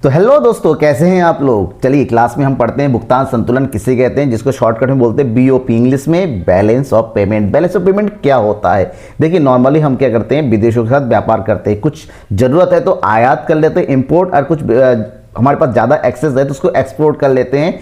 तो हेलो दोस्तों, कैसे हैं आप लोग। चलिए क्लास में हम पढ़ते हैं भुगतान संतुलन किसे कहते हैं, जिसको शॉर्टकट में बोलते हैं बीओपी, इंग्लिश में balance of payment. Balance of payment क्या होता है? देखिए नॉर्मली हम क्या करते हैं, विदेशों के साथ व्यापार करते हैं, कुछ जरूरत है तो आयात कर लेते हैं इंपोर्ट, और कुछ हमारे पास ज़्यादा एक्सेस है तो उसको एक्सपोर्ट कर लेते हैं,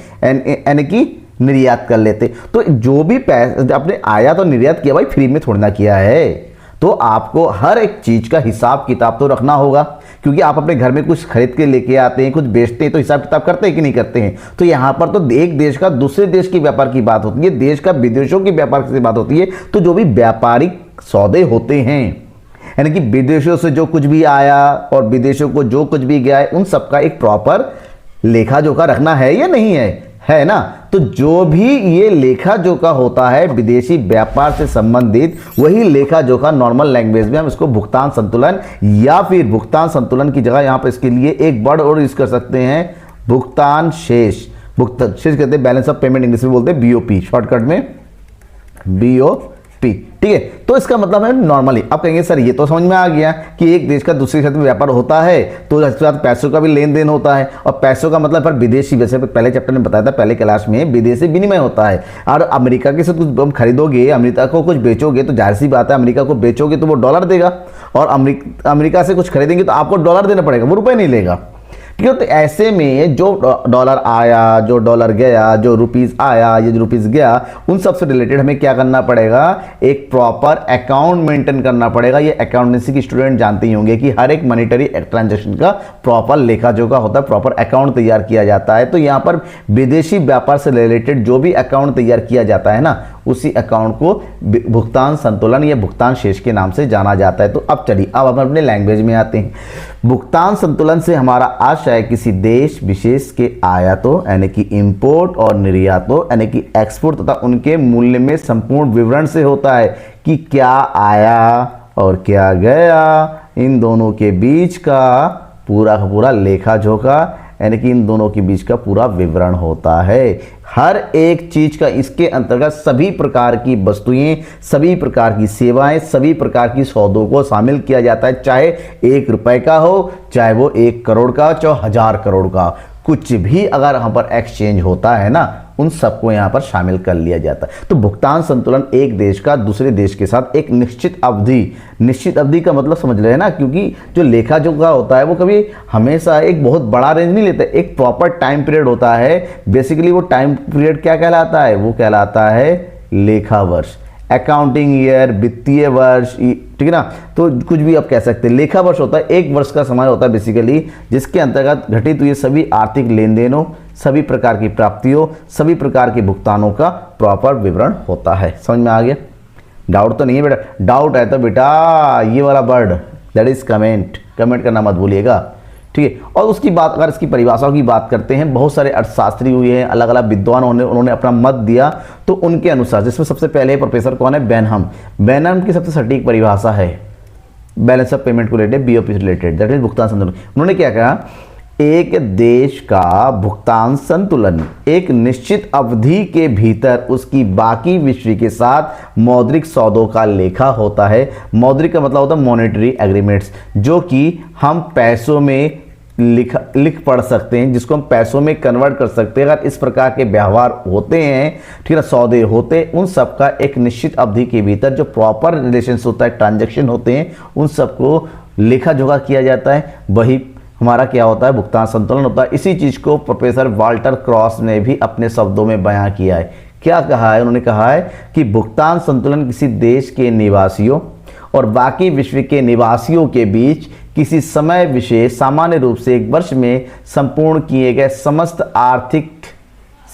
यानी कि निर्यात कर लेते हैं। तो जो भी पैसे अपने आयात और निर्यात किया भाई फ्री में थोड़ी ना किया है, तो आपको हर एक चीज का हिसाब किताब तो रखना होगा, क्योंकि आप अपने घर में कुछ खरीद के लेके आते हैं, कुछ बेचते हैं, तो हिसाब किताब करते हैं कि नहीं करते हैं। तो यहाँ पर तो एक देश का दूसरे देश के व्यापार की बात होती है, देश का विदेशों की व्यापार की बात होती है। तो जो भी व्यापारिक सौदे होते हैं, यानी कि विदेशों से जो कुछ भी आया और विदेशों को जो कुछ भी गया है, उन सबका एक प्रॉपर लेखा जोखा रखना है या नहीं है ना। तो जो भी ये लेखा जोखा होता है विदेशी व्यापार से संबंधित, वही लेखा जोखा नॉर्मल लैंग्वेज में हम इसको भुगतान संतुलन, या फिर भुगतान संतुलन की जगह यहां पर इसके लिए एक वर्ड और यूज कर सकते हैं, भुगतान शेष। भुगतान शेष कहते हैं बैलेंस ऑफ पेमेंट, इंग्लिश में बोलते हैं बीओपी, शॉर्टकट में बीओपी। ठीक है, तो इसका मतलब है नॉर्मली आप कहेंगे सर ये तो समझ में आ गया कि एक देश का दूसरे क्षेत्र में व्यापार होता है तो इसके साथ पैसों का भी लेन देन होता है, और पैसों का मतलब पर विदेशी, वैसे पहले चैप्टर में बताया था, पहले क्लास में विदेशी विनिमय होता है। और अमेरिका के साथ कुछ खरीदोगे, अमेरिका को कुछ बेचोगे, तो जाहिर सी बात है अमेरिका को बेचोगे तो वो डॉलर देगा, और अमेरिका से कुछ खरीदेंगे तो आपको डॉलर देना पड़ेगा, वो रुपए नहीं लेगा। ठीक है, तो ऐसे में जो डॉलर आया, जो डॉलर गया, जो रुपीस आया, ये जो रुपीस गया, उन सब से रिलेटेड हमें क्या करना पड़ेगा, एक प्रॉपर अकाउंट मेंटेन करना पड़ेगा। ये अकाउंटेंसी की स्टूडेंट जानते ही होंगे कि हर एक मॉनेटरी ट्रांजैक्शन का प्रॉपर लेखा जोखा होता है, प्रॉपर अकाउंट तैयार किया जाता है। तो यहाँ पर विदेशी व्यापार से रिलेटेड जो भी अकाउंट तैयार किया जाता है ना, उसी अकाउंट को भुगतान संतुलन या भुगतान शेष के नाम से जाना जाता है। तो अब चलिए अब हम अपने लैंग्वेज में आते हैं। भुगतान संतुलन से हमारा आशय किसी देश विशेष के आयातों यानी कि इंपोर्ट और निर्यातों यानी कि एक्सपोर्ट तथा उनके मूल्य में संपूर्ण विवरण से होता है कि क्या आया और क्या गया, इन दोनों के बीच का पूरा लेखा जोखा, यानी कि इन दोनों के बीच का पूरा विवरण होता है। हर एक चीज का इसके अंतर्गत सभी प्रकार की वस्तुएं, सभी प्रकार की सेवाएं, सभी प्रकार की सौदों को शामिल किया जाता है, चाहे 1 रुपए का हो, चाहे वो 1 करोड़ का, चाहे 1000 करोड़ का, कुछ भी अगर यहाँ पर एक्सचेंज होता है ना, उन सबको यहाँ पर शामिल कर लिया जाता है। तो भुगतान संतुलन एक देश का दूसरे देश के साथ एक निश्चित अवधि का मतलब समझ रहे हैं ना, क्योंकि जो लेखा जोखा होता है वो कभी हमेशा एक बहुत बड़ा रेंज नहीं लेता, एक प्रॉपर टाइम पीरियड होता है। बेसिकली वो टाइम पीरियड क्या कहलाता है, वो कहलाता है लेखा वर्ष, अकाउंटिंग ईयर, वित्तीय वर्ष, ठीक है ना। तो कुछ भी आप कह सकते हैं, लेखा वर्ष होता है 1 वर्ष का समय होता है बेसिकली, जिसके अंतर्गत घटित हुए सभी आर्थिक लेन देनों, सभी प्रकार की प्राप्तियों, सभी प्रकार के भुगतानों का प्रॉपर विवरण होता है। समझ में आ गया? डाउट तो नहीं है बेटा? डाउट है तो बेटा ये वाला वर्ड दैट इज कमेंट करना मत भूलिएगा, ठीक है। और उसकी बात, अगर इसकी परिभाषाओं की बात करते हैं, बहुत सारे अर्थशास्त्री हुए हैं, अलग अलग विद्वान उन्होंने अपना मत दिया, तो उनके अनुसार, जिसमें सबसे पहले प्रोफेसर कौन है, बेनहम की सबसे सटीक परिभाषा है बैलेंस ऑफ पेमेंट को रिलेटेड, बीओपी से रिलेटेड, दैट इज भुगतान संतुलन। उन्होंने क्या कहा, एक देश का भुगतान संतुलन एक निश्चित अवधि के भीतर उसकी बाकी विश्व के साथ मौद्रिक सौदों का लेखा होता है। मौद्रिक का मतलब होता है मॉनेटरी एग्रीमेंट्स, जो कि हम पैसों में लिख पढ़ सकते हैं, जिसको हम पैसों में कन्वर्ट कर सकते हैं। अगर इस प्रकार के व्यवहार होते हैं, ठीक है, सौदे होते हैं, उन सब का एक निश्चित अवधि के भीतर जो प्रॉपर रिलेशंस होता है, ट्रांजैक्शन होते हैं, उन सबको लेखा जोखा किया जाता है। वही हमारा क्या होता है, भुगतान संतुलन होता है। इसी चीज को प्रोफेसर वाल्टर क्रॉस ने भी अपने शब्दों में बयां किया है। क्या कहा है उन्होंने? कहा है कि भुगतान संतुलन किसी देश के निवासियों और बाकी विश्व के निवासियों के बीच किसी समय विशेष, सामान्य रूप से 1 वर्ष में संपूर्ण किए गए समस्त आर्थिक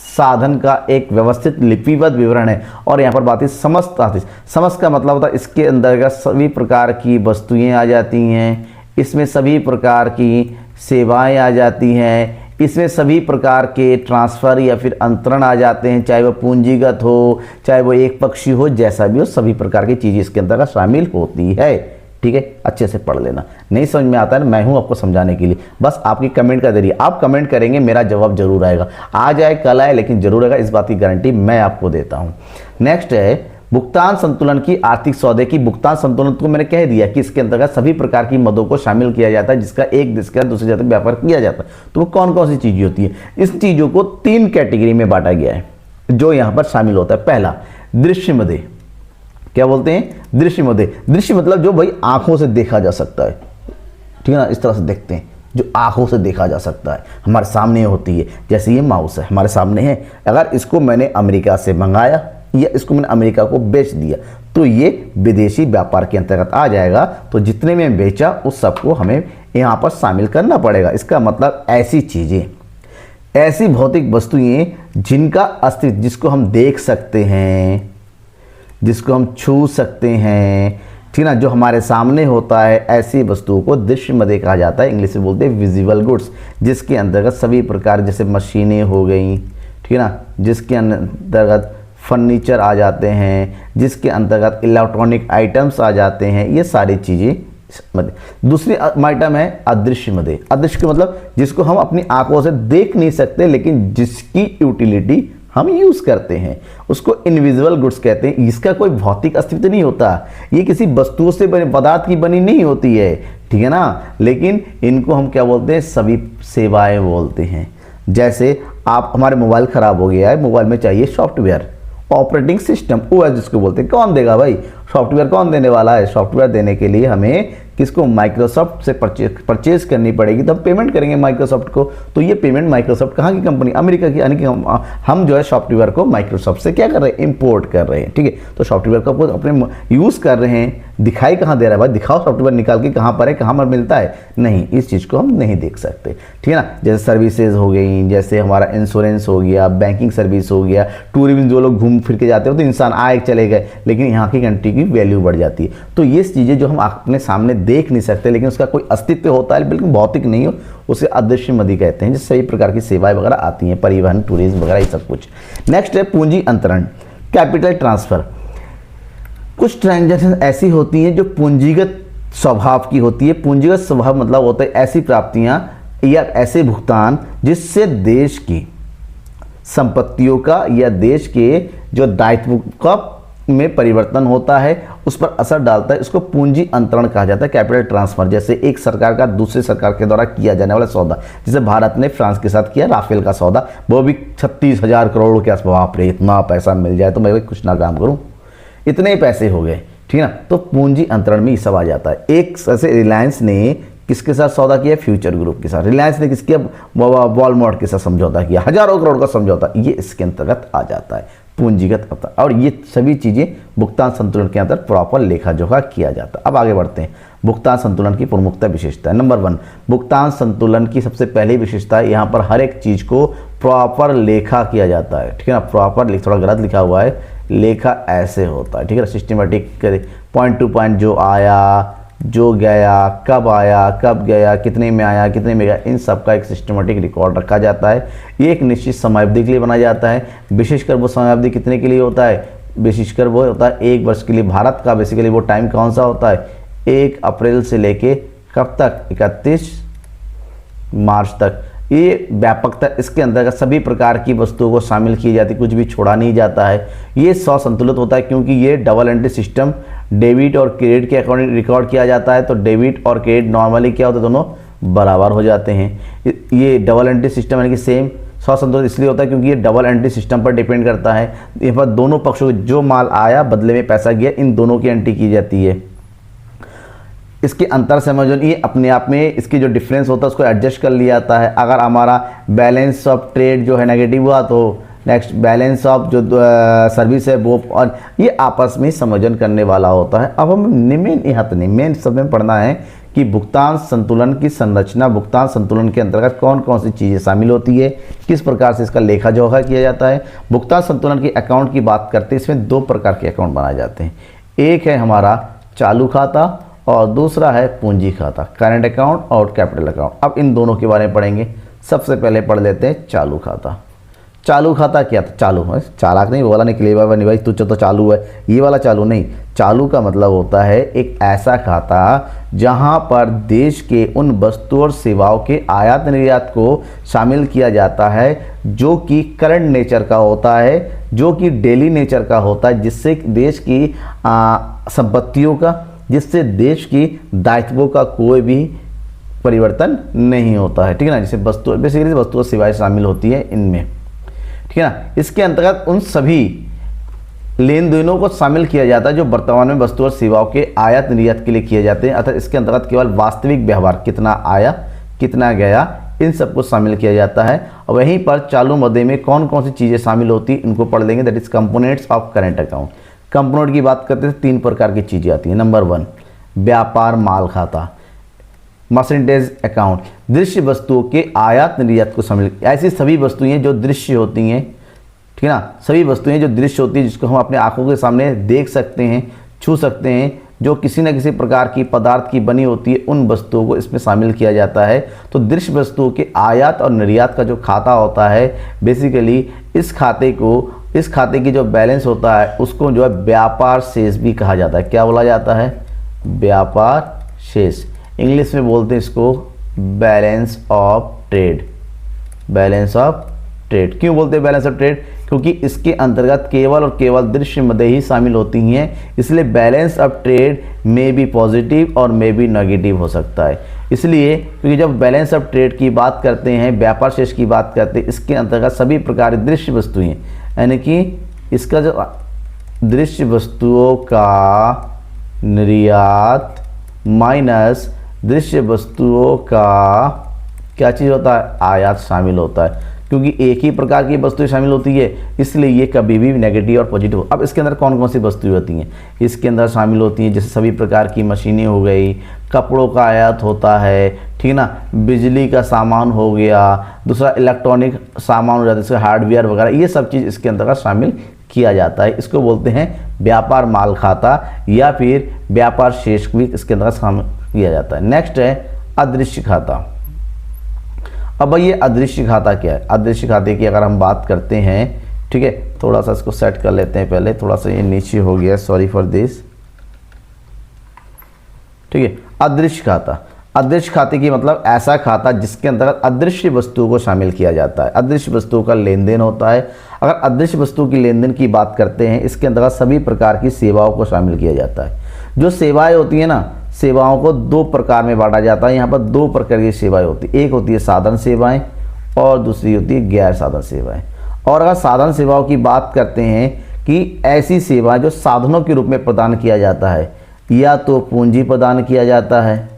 साधन का एक व्यवस्थित लिपिबद्ध विवरण है। और यहाँ पर बात है समस्त आर्थिक, समस्त का मतलब होता है इसके अंदर सभी प्रकार की वस्तुएं आ जाती हैं, इसमें सभी प्रकार की सेवाएं आ जाती हैं, इसमें सभी प्रकार के ट्रांसफ़र या फिर अंतरण आ जाते हैं, चाहे वो पूंजीगत हो, चाहे वो एक पक्षी हो, जैसा भी हो, सभी प्रकार की चीज़ें इसके अंदर शामिल होती है। ठीक है, अच्छे से पढ़ लेना। नहीं समझ में आता है, मैं हूं आपको समझाने के लिए, बस आपकी कमेंट का जरिए, आप कमेंट करेंगे मेरा जवाब जरूर आएगा, आज आए कल आए लेकिन जरूर आएगा, इस बात की गारंटी मैं आपको देता हूं। नेक्स्ट है भुगतान संतुलन की आर्थिक सौदे की भुगतान संतुलन को मैंने कह दिया कि इसके अंतर्गत सभी प्रकार की मदों को शामिल किया जाता है जिसका एक देश का दूसरे देश में व्यापार किया जाता है। तो वो कौन कौन सी चीजें होती है? इस चीजों को 3 कैटेगरी में बांटा गया है जो यहां पर शामिल होता है। पहला, दृश्य मदे। क्या बोलते हैं? दृश्य मदे। दृश्य मतलब जो भाई आंखों से देखा जा सकता है, ठीक है ना, इस तरह से देखते हैं, जो आंखों से देखा जा सकता है, हमारे सामने होती है। जैसे ये माउस है, हमारे सामने है, अगर इसको मैंने अमेरिका से मंगाया या इसको मैंने अमेरिका को बेच दिया तो ये विदेशी व्यापार के अंतर्गत आ जाएगा। तो जितने में बेचा उस सबको हमें यहाँ पर शामिल करना पड़ेगा। इसका मतलब ऐसी चीज़ें, ऐसी भौतिक वस्तुएं जिनका अस्तित्व, जिसको हम देख सकते हैं, जिसको हम छू सकते हैं, ठीक ना, जो हमारे सामने होता है, ऐसी वस्तुओं को दृश्य मदे कहा जाता है। इंग्लिश में बोलते हैं विजिबल गुड्स, जिसके अंतर्गत सभी प्रकार जैसे मशीनें हो गई, ठीक है ना, जिसके अंतर्गत फर्नीचर आ जाते हैं, जिसके अंतर्गत इलेक्ट्रॉनिक आइटम्स आ जाते हैं, ये सारी चीज़ें। दूसरी आइटम है अदृश्य मदे। अदृश्य का मतलब जिसको हम अपनी आंखों से देख नहीं सकते लेकिन जिसकी यूटिलिटी हम यूज करते हैं, उसको इनविजिबल गुड्स कहते हैं। इसका कोई भौतिक अस्तित्व नहीं होता, ये किसी वस्तुओं से बने पदार्थ की बनी नहीं होती है, ठीक है ना, लेकिन इनको हम क्या बोलते हैं? सभी सेवाएं बोलते हैं। जैसे आप, हमारे मोबाइल खराब हो गया है, मोबाइल में चाहिए सॉफ्टवेयर, ऑपरेटिंग सिस्टम, ओएस जिसको बोलते हैं, कौन देगा भाई? सॉफ्टवेयर कौन देने वाला है? सॉफ्टवेयर देने के लिए हमें किसको? माइक्रोसॉफ्ट से परचेज करनी पड़ेगी, तब पेमेंट करेंगे माइक्रोसॉफ्ट को। तो ये पेमेंट माइक्रोसॉफ्ट कहाँ की कंपनी? अमेरिका की, यानी कि हम जो है सॉफ्टवेयर को माइक्रोसॉफ्ट से क्या कर रहे हैं? इंपोर्ट कर रहे हैं, ठीक है। तो सॉफ्टवेयर को अपने यूज़ कर रहे हैं, दिखाई कहाँ दे रहा है भाई? दिखाओ सॉफ्टवेयर निकाल के, कहाँ पर है, कहाँ पर मिलता है? नहीं, इस चीज़ को हम नहीं देख सकते, ठीक है ना। जैसे सर्विसेज हो गई, जैसे हमारा इंश्योरेंस हो गया, बैंकिंग सर्विस हो गया, टूरिज्म, जो लोग घूम फिर के जाते हो तो इंसान आए चले गए, लेकिन यहाँ की कंट्री की वैल्यू बढ़ जाती है। तो ये चीज़ें जो हम अपने सामने देख नहीं सकते लेकिन उसका कोई अस्तित्व होता है, बिल्कुल भौतिक नहीं हो, उसे अदृश्य मदि कहते हैं, जिससे सभी प्रकार की सेवाएं वगैरह आती हैं, परिवहन, टूरिज्म वगैरह, ये सब कुछ। नेक्स्ट है पूंजी अंतरण, कैपिटल ट्रांसफर। कुछ ट्रांजैक्शन ऐसी होती हैं जो पूंजीगत स्वभाव की होती है। पूंजीगत स्वभाव मतलब होता है ऐसी प्राप्तियां या ऐसे भुगतान जिससे देश की संपत्तियों का या देश के जो दायित्व का में परिवर्तन होता है, उस पर असर डालता है, इसको पूंजी अंतरण कहा जाता है, कैपिटल ट्रांसफर। जैसे एक सरकार का दूसरे सरकार के द्वारा किया जाने वाला सौदा, जैसे भारत ने फ्रांस के साथ किया राफेल का सौदा, वो भी 36,000 करोड़ के आसपास। बाप रे, इतना पैसा मिल जाए तो मैं कुछ ना काम करूं, इतने ही पैसे हो गए, ठीक है ना। तो पूंजी अंतरण में ये सब आ जाता है। एक ऐसे रिलायंस ने किसके साथ सौदा किया? फ्यूचर ग्रुप के साथ। रिलायंस ने किसके? वॉलमार्ट के साथ समझौता किया, हजारों करोड़ का समझौता, ये इसके अंतर्गत आ जाता है पूंजीगत अंतरण। और ये सभी चीजें भुगतान संतुलन के अंदर प्रॉपर लेखा जोखा किया जाता है। अब आगे बढ़ते हैं, भुगतान संतुलन की प्रमुखता विशेषता। नंबर 1, भुगतान संतुलन की सबसे पहली विशेषता है, यहाँ पर हर एक चीज को प्रॉपर लेखा किया जाता है, ठीक है ना। प्रॉपर, थोड़ा गलत लिखा हुआ है, लेखा ऐसे होता है, ठीक है, सिस्टमेटिक, पॉइंट टू पॉइंट, जो आया, जो गया, कब आया, कब गया, कितने में आया, कितने में गया, इन सब का एक सिस्टमेटिक रिकॉर्ड रखा जाता है। ये एक निश्चित समयावधि के लिए बनाया जाता है। विशेषकर वो समयावधि कितने के लिए होता है? विशेषकर वो होता है 1 वर्ष के लिए। भारत का बेसिकली वो टाइम कौन सा होता है? 1 अप्रैल से लेके कब तक? 31 मार्च तक। ये व्यापकता, इसके अंतर्गत सभी प्रकार की वस्तुओं को शामिल की जाती, कुछ भी छोड़ा नहीं जाता है। ये संतुलित होता है क्योंकि ये डबल एंट्री सिस्टम, डेबिट और क्रेडिट के अकॉर्डिंग रिकॉर्ड किया जाता है। तो डेबिट और क्रेडिट नॉर्मली क्या होता है? दोनों बराबर हो जाते हैं। ये डबल एंट्री सिस्टम यानी कि सेम संतुलित इसलिए होता है क्योंकि ये डबल एंट्री सिस्टम पर डिपेंड करता है। यहाँ पर दोनों पक्षों को जो माल आया बदले में पैसा गया, इन दोनों की एंट्री की जाती है। इसके अंतर समझो, ये अपने आप में इसकी जो डिफरेंस होता है उसको एडजस्ट कर लिया जाता है। अगर हमारा बैलेंस ऑफ ट्रेड जो है नेगेटिव हुआ तो नेक्स्ट बैलेंस ऑफ जो सर्विस है वो, और ये आपस में समझन करने वाला होता है। अब हम मेन सब में पढ़ना है कि भुगतान संतुलन की संरचना, भुगतान संतुलन के अंतर्गत कौन कौन सी चीज़ें शामिल होती है, किस प्रकार से इसका लेखा जोखा किया जाता है। भुगतान संतुलन के अकाउंट की बात करते हैं, इसमें 2 प्रकार के अकाउंट बनाए जाते हैं। एक है हमारा चालू खाता और दूसरा है पूंजी खाता, करंट अकाउंट और कैपिटल अकाउंट। अब इन दोनों के बारे में पढ़ेंगे। सबसे पहले पढ़ लेते हैं चालू खाता। चालू खाता क्या था? चालू है, चालाक नहीं, वो वाला निकलेगा नहीं भाई, तुझे तो चालू है, ये वाला चालू नहीं। चालू का मतलब होता है एक ऐसा खाता जहां पर देश के उन वस्तु और सेवाओं के आयात निर्यात को शामिल किया जाता है जो कि करंट नेचर का होता है, जो कि डेली नेचर का होता है, जिससे देश की संपत्तियों का, जिससे देश की दायित्वों का कोई भी परिवर्तन नहीं होता है। ठीक है ना, जैसे वस्तु, बेसिकली वस्तु और सेवाएं शामिल होती है इनमें। ठीक है ना, इसके अंतर्गत उन सभी लेन देनों को शामिल किया जाता है जो वर्तमान में वस्तु और सेवाओं के आयात निर्यात के लिए किए जाते हैं, अर्थात इसके अंतर्गत केवल वास्तविक व्यवहार, कितना आया कितना गया, इन सबको शामिल किया जाता है। और वहीं पर चालू मदे में कौन कौन सी चीज़ें शामिल होती हैं इनको पढ़ लेंगे, that is components of current account. Component की बात करते हैं 3 प्रकार की चीज़ें आती हैं। नंबर 1 व्यापार माल खाता, मर्चेंडाइज अकाउंट, दृश्य वस्तुओं के आयात निर्यात को शामिल, ऐसी सभी वस्तुएं जो दृश्य होती हैं, ठीक है ना, सभी वस्तुएं जो दृश्य होती हैं जिसको हम अपने आंखों के सामने देख सकते हैं, छू सकते हैं, जो किसी न किसी प्रकार की पदार्थ की बनी होती है, उन वस्तुओं को इसमें शामिल किया जाता है। तो दृश्य वस्तुओं के आयात और निर्यात का जो खाता होता है, बेसिकली इस खाते की जो बैलेंस होता है उसको जो है व्यापार शेष भी कहा जाता है। क्या बोला जाता है? व्यापार शेष। इंग्लिश में बोलते हैं इसको balance of trade. Balance of trade क्यों बोलते हैं बैलेंस ऑफ ट्रेड? क्योंकि इसके अंतर्गत केवल और केवल दृश्य मदें ही शामिल होती हैं, इसलिए बैलेंस ऑफ ट्रेड में भी पॉजिटिव और में भी नेगेटिव हो सकता है। इसलिए क्योंकि जब बैलेंस ऑफ ट्रेड की बात करते हैं, व्यापार शेष की बात करते हैं, इसके अंतर्गत सभी प्रकार की दृश्य वस्तुएं, यानी कि इसका जो दृश्य वस्तुओं का निर्यात माइनस दृश्य वस्तुओं का क्या चीज़ होता है? आयात शामिल होता है। क्योंकि एक ही प्रकार की वस्तुएं शामिल होती है, इसलिए ये कभी भी नेगेटिव और पॉजिटिव। अब इसके अंदर कौन कौन सी वस्तुएं होती हैं? इसके अंदर शामिल होती हैं जैसे सभी प्रकार की मशीनें हो गई, कपड़ों का आयात होता है, ठीक है ना, बिजली का सामान हो गया, दूसरा इलेक्ट्रॉनिक सामान हो जाता है जैसे हार्डवेयर वगैरह, ये सब चीज़ इसके अंतर्गत शामिल किया जाता है। इसको बोलते हैं व्यापार माल खाता या फिर व्यापार शेष भी इसके अंतर्गत शामिल किया जाता है। नेक्स्ट है अदृश्य खाता। अब भाई ये अदृश्य खाता क्या है? अदृश्य खाते की अगर हम बात करते हैं, ठीक है, थोड़ा सा इसको सेट कर लेते हैं पहले, थोड़ा सा ये नीचे हो गया, सॉरी फॉर दिस। ठीक है, अदृश्य खाता। अदृश्य खाते की मतलब ऐसा खाता जिसके अंतर्गत अदृश्य वस्तुओं को शामिल किया जाता है, अदृश्य वस्तुओं का लेन देन होता है। अगर अदृश्य वस्तु की लेन देन की बात करते हैं, इसके अंतर्गत सभी प्रकार की सेवाओं को शामिल किया जाता है। जो सेवाएं होती है ना, सेवाओं को 2 प्रकार में बांटा जाता है। यहाँ पर 2 प्रकार की सेवाएं होती है, एक होती है साधन सेवाएं और दूसरी होती है गैर साधन सेवाएं। और अगर साधन सेवाओं की बात करते हैं कि ऐसी सेवाएं जो साधनों के रूप में प्रदान किया जाता है, या तो पूंजी प्रदान किया जाता है,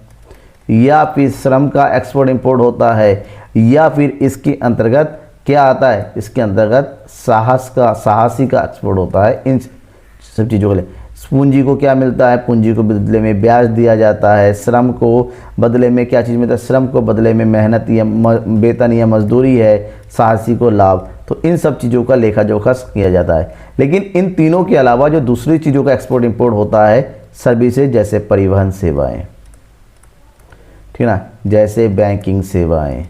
या फिर श्रम का एक्सपोर्ट इंपोर्ट होता है, या फिर इसके अंतर्गत क्या आता है? इसके अंतर्गत साहसी का एक्सपोर्ट होता है। इन सब चीज़ों के लिए पूंजी को क्या मिलता है? पूंजी को बदले में ब्याज दिया जाता है। श्रम को बदले में क्या चीज़ मिलता है? श्रम को बदले में मेहनत या वेतन या मजदूरी है, साहसी को लाभ। तो इन सब चीज़ों का लेखा जोखा किया जाता है। लेकिन इन तीनों के अलावा जो दूसरी चीज़ों का एक्सपोर्ट इंपोर्ट होता है, सर्विसेज जैसे परिवहन सेवाएं, ठीक है ना, जैसे बैंकिंग सेवाएं,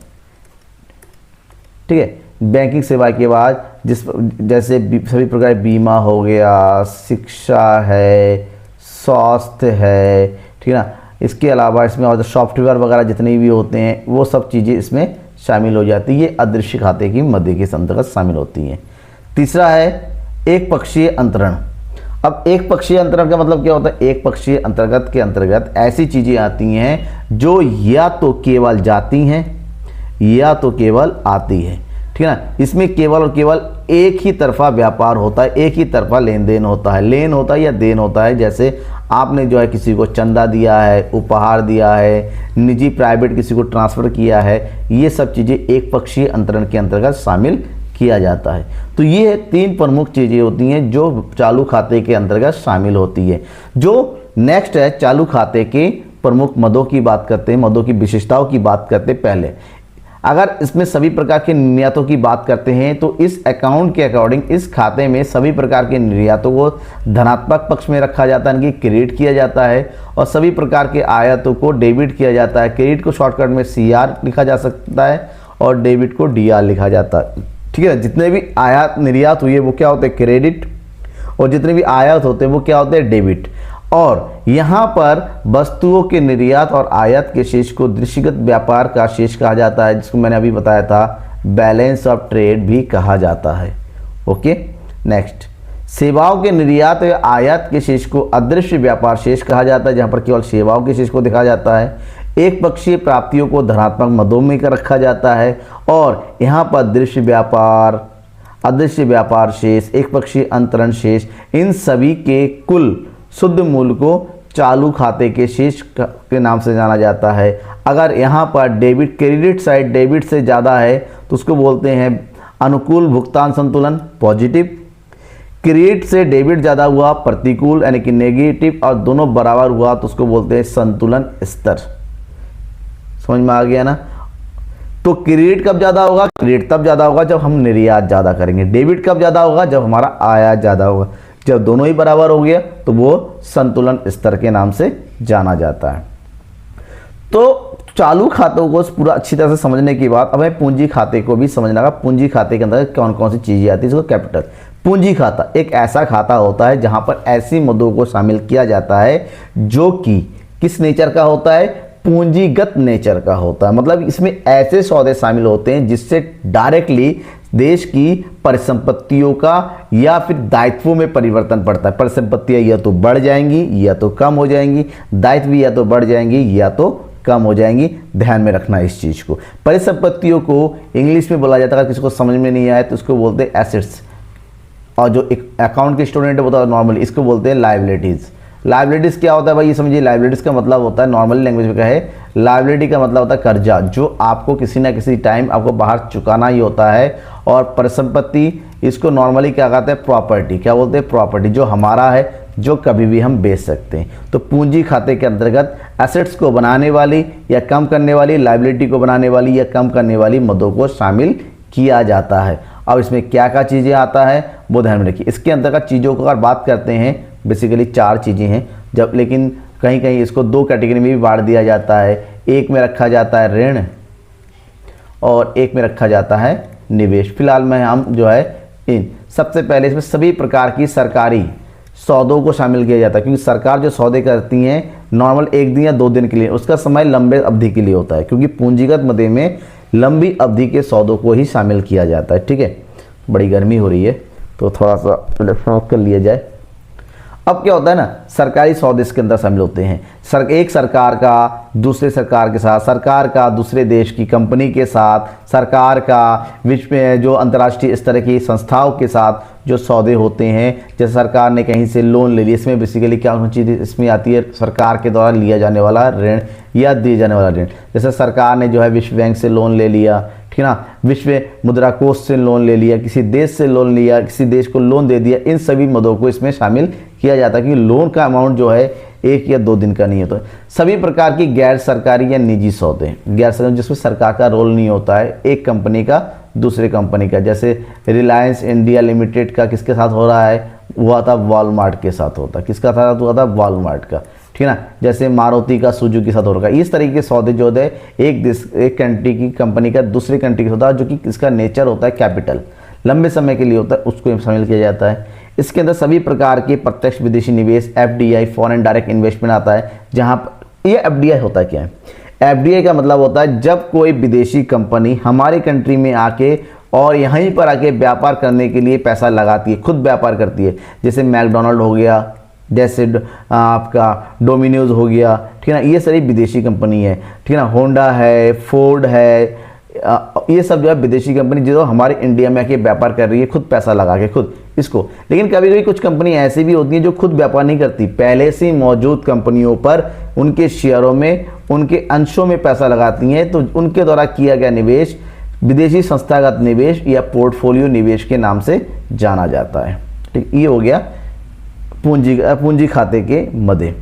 ठीक है, बैंकिंग सेवा के बाद जैसे सभी प्रकार बीमा हो गया, शिक्षा है, स्वास्थ्य है, ठीक है ना, इसके अलावा इसमें और सॉफ्टवेयर वगैरह जितने भी होते हैं वो सब चीज़ें इसमें शामिल हो जाती है। ये अदृश्य खाते की मध्य के अंतर्गत शामिल होती हैं। तीसरा है एक पक्षीय अंतरण। अब एक पक्षीय अंतरण का मतलब क्या होता है? एक पक्षीय अंतर्गत के अंतर्गत ऐसी चीज़ें आती हैं जो या तो केवल जाती हैं या तो केवल आती है, ठीक है ना। इसमें केवल और केवल एक ही तरफा व्यापार होता है, एक ही तरफा लेन देन होता है, लेन होता है या देन होता है। जैसे आपने जो है किसी को चंदा दिया है, उपहार दिया है, निजी प्राइवेट किसी को ट्रांसफ़र किया है, ये सब चीज़ें एक पक्षीय अंतरण के अंतर्गत शामिल किया जाता है। तो ये 3 प्रमुख चीज़ें होती हैं जो चालू खाते के अंतर्गत शामिल होती है। जो नेक्स्ट है चालू खाते के प्रमुख मदों की बात करते हैं, मदों की विशेषताओं की बात करते हैं। पहले अगर इसमें सभी प्रकार के निर्यातों की बात करते हैं तो इस अकाउंट के अकॉर्डिंग इस खाते में सभी प्रकार के निर्यातों को धनात्मक पक्ष में रखा जाता है, इनकी क्रेडिट किया जाता है, और सभी प्रकार के आयातों को डेबिट किया जाता है। क्रेडिट को शॉर्टकट में CR लिखा जा सकता है और डेबिट को DR लिखा जाता है, ठीक है। जितने भी आयात निर्यात हुई है वो क्या होते हैं, क्रेडिट, और जितने भी आयात होते हैं वो क्या होते हैं, डेबिट। और यहाँ पर वस्तुओं के निर्यात और आयात के शेष को दृश्यगत व्यापार का शेष कहा जाता है, जिसको मैंने अभी बताया था बैलेंस ऑफ ट्रेड भी कहा जाता है। ओके, नेक्स्ट, सेवाओं के निर्यात या आयात के शेष को अदृश्य व्यापार शेष कहा जाता है, जहाँ पर केवल सेवाओं के शेष को देखा जाता है। एक पक्षीय प्राप्तियों को धनात्मक मदों में रखा जाता है, और यहाँ पर दृश्य व्यापार, अदृश्य व्यापार शेष, एक पक्षीय अंतरण शेष, इन सभी के कुल शुद्ध मूल्य को चालू खाते के शेष के नाम से जाना जाता है। अगर यहाँ पर डेबिट, क्रेडिट साइड डेबिट से ज़्यादा है तो उसको बोलते हैं अनुकूल भुगतान संतुलन, पॉजिटिव। क्रेडिट से डेबिट ज़्यादा हुआ, प्रतिकूल यानी कि नेगेटिव, और दोनों बराबर हुआ तो उसको बोलते हैं संतुलन स्तर। समझ में आ गया ना। तो क्रेडिट कब ज़्यादा होगा, क्रेडिट तब ज़्यादा होगा जब हम निर्यात ज़्यादा करेंगे। डेबिट कब ज़्यादा होगा, जब हमारा आयात ज़्यादा होगा। जब दोनों ही बराबर हो गया तो वो संतुलन स्तर के नाम से जाना जाता है। तो चालू खातों को पूरा अच्छी तरह से समझने के बाद अब हमें पूंजी खाते को भी समझना होगा। पूंजी खाते के अंदर कौन कौन सी चीज़ें आती है, इसको कैपिटल। पूंजी खाता एक ऐसा खाता होता है जहां पर ऐसी मदों को शामिल किया जाता है जो कि किस नेचर का होता है, पूंजीगत नेचर का होता है। मतलब इसमें ऐसे सौदे शामिल होते हैं जिससे डायरेक्टली देश की परिसंपत्तियों का या फिर दायित्वों में परिवर्तन पड़ता है। परिसंपत्तियां या तो बढ़ जाएंगी या तो कम हो जाएंगी, दायित्व या तो बढ़ जाएंगी या तो कम हो जाएंगी। ध्यान में रखना इस चीज़ को। परिसंपत्तियों को इंग्लिश में बोला जाता है, किसी को समझ में नहीं आया तो उसको बोलते हैं एसेट्स, और जो एक अकाउंट के स्टूडेंट है वो तो नॉर्मली इसको बोलते हैं लायबिलिटीज़। लायबिलिटीज़ क्या होता है भाई, ये समझिए। लायबिलिटीज़ का मतलब होता है, नॉर्मल लैंग्वेज में कहे, लायबिलिटी का मतलब होता है कर्जा, जो आपको किसी ना किसी टाइम आपको बाहर चुकाना ही होता है। और परिसंपत्ति, इसको नॉर्मली क्या कहते हैं, प्रॉपर्टी। क्या बोलते हैं, प्रॉपर्टी, जो हमारा है, जो कभी भी हम बेच सकते हैं। तो पूंजी खाते के अंतर्गत एसेट्स को बनाने वाली या कम करने वाली, लायबिलिटी को बनाने वाली या कम करने वाली मदों को शामिल किया जाता है। अब इसमें क्या क्या चीज़ें आता है वो ध्यान में रखिए। इसके अंतर्गत चीज़ों को अगर बात करते हैं, बेसिकली 4 चीज़ें हैं, जब लेकिन कहीं कहीं इसको 2 कैटेगरी में भी बांट दिया जाता है। एक में रखा जाता है ऋण और एक में रखा जाता है निवेश। फिलहाल में हम जो है इन सबसे पहले इसमें सभी प्रकार की सरकारी सौदों को शामिल किया जाता है, क्योंकि सरकार जो सौदे करती हैं नॉर्मल 1 दिन या 2 दिन के लिए, उसका समय लंबे अवधि के लिए होता है, क्योंकि पूंजीगत मदे में लंबी अवधि के सौदों को ही शामिल किया जाता है। ठीक है, बड़ी गर्मी हो रही है तो थोड़ा सा फ्रॉक कर लिया जाए। अब क्या होता है ना, सरकारी सौदे इसके अंदर शामिल होते हैं। एक सरकार का दूसरे सरकार के साथ, सरकार का दूसरे देश की कंपनी के साथ, सरकार का विश्व में जो अंतर्राष्ट्रीय इस तरह की संस्थाओं के साथ जो सौदे होते हैं। जैसे सरकार ने कहीं से लोन ले लिया, इसमें बेसिकली क्या चीज़ इसमें आती है, सरकार के द्वारा लिया जाने वाला ऋण या दिए जाने वाला ऋण। जैसे सरकार ने जो है विश्व बैंक से लोन ले लिया, ठीक ना, विश्व मुद्रा कोष से लोन ले लिया, किसी देश से लोन लिया, किसी देश को लोन दे दिया, इन सभी मदों को इसमें शामिल किया जाता है, क्योंकि लोन का अमाउंट जो है 1 या 2 दिन का नहीं होता। सभी प्रकार की गैर सरकारी या निजी सौदे, गैर सरकारी जिसमें सरकार का रोल नहीं होता है, एक कंपनी का दूसरे कंपनी का, जैसे रिलायंस इंडिया लिमिटेड का किसके साथ हो रहा है, हुआ था वॉलमार्ट के साथ होता, किसका साथ हुआ था, वॉलमार्ट का, ठीक ना। जैसे मारुति का सुजुकी के साथ हो रहा है। इस तरीके के सौदे जो है एक कंट्री की कंपनी का दूसरी कंट्री के होता है, जो कि इसका नेचर होता है कैपिटल, लंबे समय के लिए होता है, उसको शामिल किया जाता है। इसके अंदर सभी प्रकार के प्रत्यक्ष विदेशी निवेश, FDI फॉरेन डायरेक्ट इन्वेस्टमेंट आता है। जहाँ ये FDI होता है क्या है, FDI का मतलब होता है जब कोई विदेशी कंपनी हमारी कंट्री में आके और यहीं पर आके व्यापार करने के लिए पैसा लगाती है, खुद व्यापार करती है। जैसे मैकडोनल्ड हो गया, जैसे आपका डोमिनोज हो गया, ठीक है ना, ये सारी विदेशी कंपनी है, ठीक है ना। होंडा है, फोर्ड है, ये सब जो है विदेशी कंपनी जो हमारे इंडिया में आके व्यापार कर रही है, खुद पैसा लगा के खुद इसको। लेकिन कभी कभी कुछ कंपनी ऐसी भी होती हैं जो खुद व्यापार नहीं करती, पहले से मौजूद कंपनियों पर उनके शेयरों में, उनके अंशों में पैसा लगाती हैं। तो उनके द्वारा किया गया निवेश विदेशी संस्थागत निवेश या पोर्टफोलियो निवेश के नाम से जाना जाता है। ठीक, ये हो गया पूंजी खाते के मदे।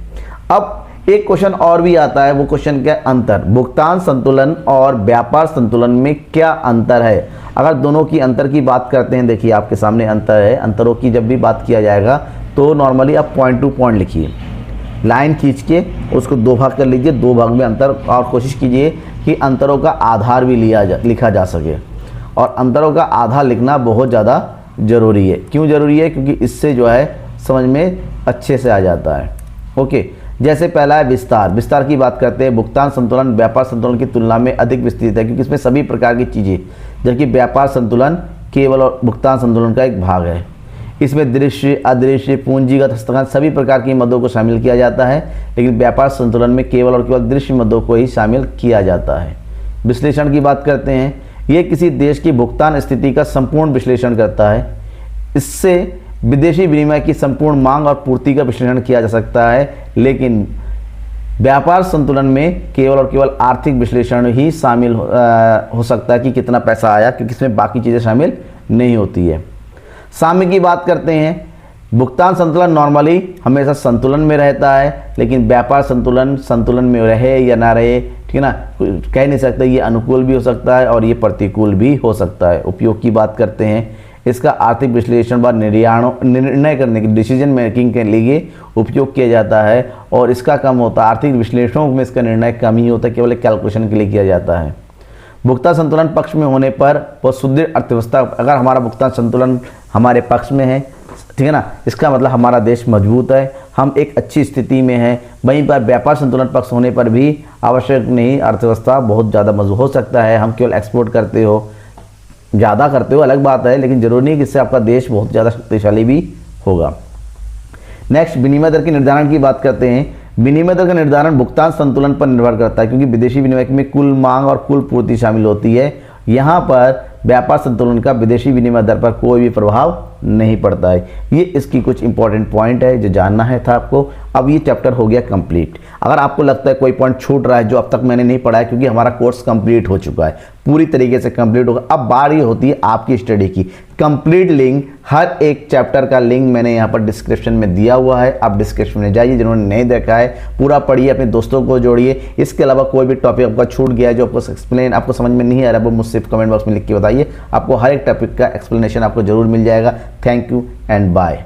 अब एक क्वेश्चन और भी आता है, वो क्वेश्चन क्या, अंतर, भुगतान संतुलन और व्यापार संतुलन में क्या अंतर है। अगर दोनों की अंतर की बात करते हैं, देखिए आपके सामने अंतर है। अंतरों की जब भी बात किया जाएगा तो नॉर्मली आप पॉइंट टू पॉइंट लिखिए, लाइन खींच के उसको 2 भाग कर लीजिए, 2 भाग में अंतर, और कोशिश कीजिए कि अंतरों का आधार भी लिखा जा सके। और अंतरों का आधा लिखना बहुत ज़्यादा ज़रूरी है। क्यों ज़रूरी है? क्योंकि इससे जो है समझ में अच्छे से आ जाता है। ओके, जैसे पहला है विस्तार। विस्तार की बात करते हैं। भुगतान संतुलन व्यापार संतुलन की तुलना में अधिक विस्तृत है, क्योंकि इसमें सभी प्रकार की चीज़ें, जबकि व्यापार संतुलन केवल और भुगतान संतुलन का एक भाग है। इसमें दृश्य, अदृश्य, पूंजीगत, हस्तगत सभी प्रकार की मदों को शामिल किया जाता है, लेकिन व्यापार संतुलन में केवल और केवल दृश्य मदों को ही शामिल किया जाता है। विश्लेषण की बात करते हैं। ये किसी देश की भुगतान स्थिति का संपूर्ण विश्लेषण करता है। इससे विदेशी विनिमय की संपूर्ण मांग और पूर्ति का विश्लेषण किया जा सकता है, लेकिन व्यापार संतुलन में केवल और केवल आर्थिक विश्लेषण ही शामिल हो सकता है कि कितना पैसा आया, क्योंकि इसमें बाकी चीज़ें शामिल नहीं होती है। साम्य की बात करते हैं। भुगतान संतुलन नॉर्मली हमेशा संतुलन में रहता है, लेकिन व्यापार संतुलन संतुलन में रहे या ना रहे, ठीक है ना, कह नहीं सकते। ये अनुकूल भी हो सकता है और ये प्रतिकूल भी हो सकता है। उपयोग की बात करते हैं। इसका आर्थिक विश्लेषण व निर्णय करने की डिसीजन मेकिंग के लिए उपयोग किया जाता है, और इसका कम होता है। आर्थिक विश्लेषणों में इसका निर्णय कम ही होता है, केवल कैलकुलेशन के लिए किया जाता है। भुगतान संतुलन पक्ष में होने पर बहुत सुदृढ़ अर्थव्यवस्था, अगर हमारा भुगतान संतुलन हमारे पक्ष में है, ठीक है ना, इसका मतलब हमारा देश मजबूत है, हम एक अच्छी स्थिति में हैं। वहीं पर व्यापार संतुलन पक्ष होने पर भी आवश्यक नहीं, अर्थव्यवस्था बहुत ज़्यादा मजबूत हो सकता है। हम केवल एक्सपोर्ट करते हो, ज़्यादा करते हो अलग बात है, लेकिन जरूरी नहीं कि इससे आपका देश बहुत ज़्यादा शक्तिशाली भी होगा। नेक्स्ट, विनिमय दर के निर्धारण की बात करते हैं। विनिमय दर का निर्धारण भुगतान संतुलन पर निर्भर करता है, क्योंकि विदेशी विनिमय में कुल मांग और कुल पूर्ति शामिल होती है। यहाँ पर व्यापार संतुलन का विदेशी विनिमय दर पर कोई भी प्रभाव नहीं पड़ता है। ये इसकी कुछ इंपॉर्टेंट पॉइंट है जो जानना है था आपको। अब ये चैप्टर हो गया कंप्लीट। अगर आपको लगता है कोई पॉइंट छूट रहा है जो अब तक मैंने नहीं पढ़ा है, क्योंकि हमारा कोर्स कंप्लीट हो चुका है, पूरी तरीके से कंप्लीट होगा। अब बारी होती है आपकी स्टडी की। कंप्लीट लिंक, हर एक चैप्टर का लिंक मैंने यहाँ पर डिस्क्रिप्शन में दिया हुआ है। आप डिस्क्रिप्शन में जाइए, जिन्होंने नहीं देखा है पूरा पढ़िए, अपने दोस्तों को जोड़िए। इसके अलावा कोई भी टॉपिक आपका छूट गया है जो आपको एक्सप्लेन आपको समझ में नहीं आ रहा है, वो मुझसे कमेंट बॉक्स में लिख के बताइए। आपको हर एक टॉपिक का एक्सप्लेनेशन आपको जरूर मिल जाएगा। Thank you and bye.